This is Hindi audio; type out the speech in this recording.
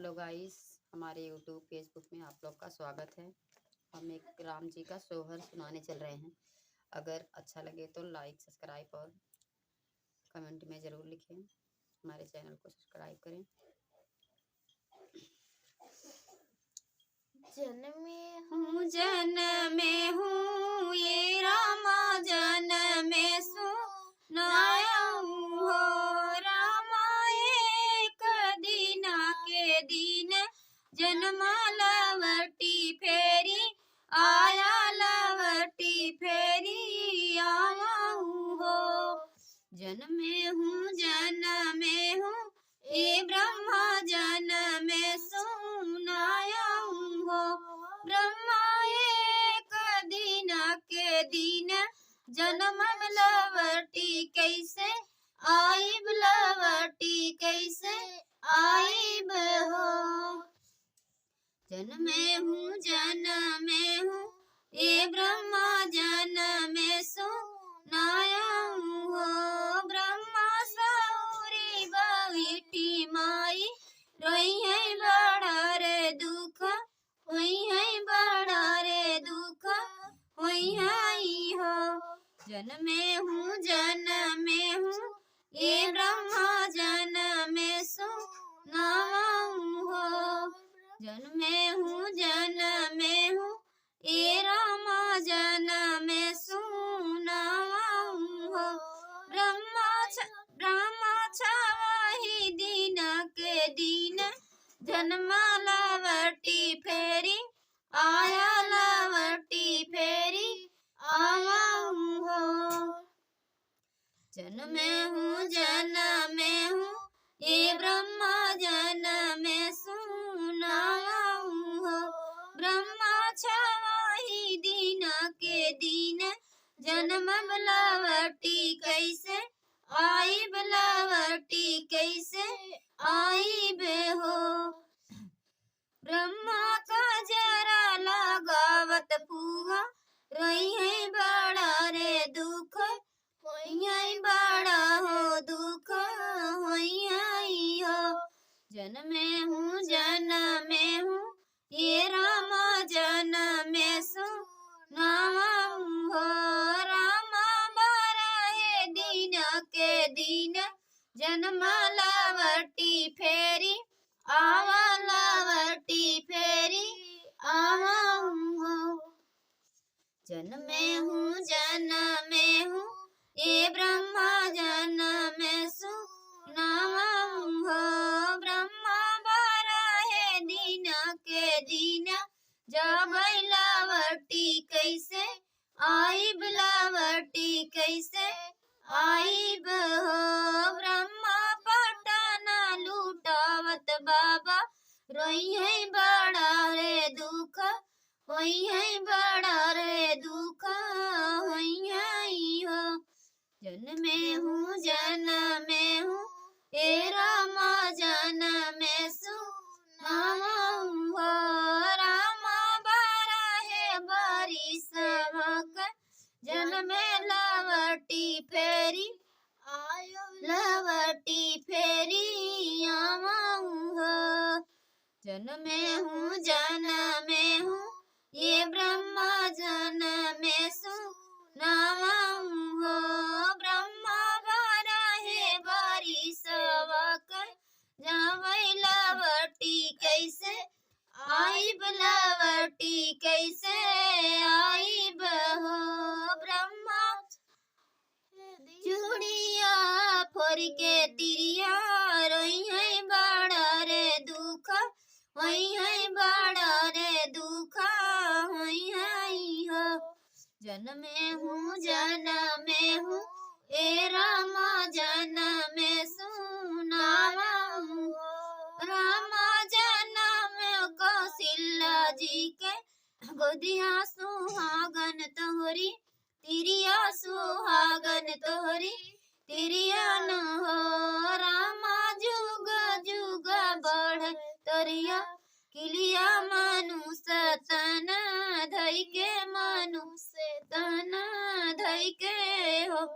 हेलो गाइस, हमारे यूट्यूब फेसबुक में आप लोग का स्वागत है। हम एक राम जी का सोहर सुनाने चल रहे हैं। अगर अच्छा लगे तो लाइक सब्सक्राइब और कमेंट में ज़रूर लिखें। हमारे चैनल को सब्सक्राइब करें। जन में हूँ ये रामा जन में सुनाऊँ हो रामा एक दीना के दिन जन्म लवटी फेरी आया लवटी फेरी आऊँ हो। जन में हूँ ये ब्रह्मा जन में सुनाऊँ हो। ब्रह्मा एक दिन के दिन जन्म लवटी कैसे आइब लवटी कैसे आइब हो। जन में हूँ ये ब्रह्मा जन में सुनाऊँ हो। ब्रह्मा सौरी बैठी माई रोई है बड़ा रे दुख हुई है बड़ा रे दुख हुई है हो। जन में हूँ ये ब्रह्मा जन में सुनाऊँ हो। जन में हूँ ये रामा जन में सुनाऊँ हो। ब्रह्मा छाही दिन के दिन जन्म लवटी फेरी आया लवटी फेरी आऊँ हो। जन में हूँ ये ब्रह्मा जन में सुनाऊँ हो। ब्रह्मा छाही दिन के दिन जन्म लवटी कैसे आइब लवटी कैसे आइब हो। ब्रह्मा का जरा लगावत पुआ रोई है बड़ा रे दुख होई है बड़ा हो दुख होई है हो। जन में हूँ ये रामा जन में सुनाऊँ हो। रामा बारह दिन के दिन जन्म लवटी फेरी आवा लवटी फेरी आऊँ हो। जन में हूँ ये ब्रह्मा जन में सुनाऊँ हो। ब्रह्मा बारह दिन के दिन जब लवटी कैसे आइब लवटी कैसे आइब हो। ब्रह्मा पटना लूटावत बाबा रोई है बड़ा रे दुख होई है बड़ा रे दुख होई है हो। जन में हूँ ये रामा जन में सुनाऊँ हो। रामा बारह बरिस जन्म लवटी फेरी लवटी फेरी आऊँ हो। जन में हूँ ये ब्रह्मा जन में सुनाऊँ हो। ब्रह्मा बारह बरिस जब लवटी कैसे आइब लवटी कैसे आइब हो। ब्रह्मा चूड़िया फोर के तिरिया रोई है बड़ा रे दुख होई है बड़ा रे दुख होई है हो। जन में हूँ ए रामा जन में सुनाऊँ हो। रामा जन में कौशल्या जी के गोदिया सुहागन तोहरी तिरिया सुहागन तोहरी तिरिया न हो। रामा जुग जुग बढ़ तोरिया किलिया मनुष्य तना धई के मनुष्य तना धई के हो।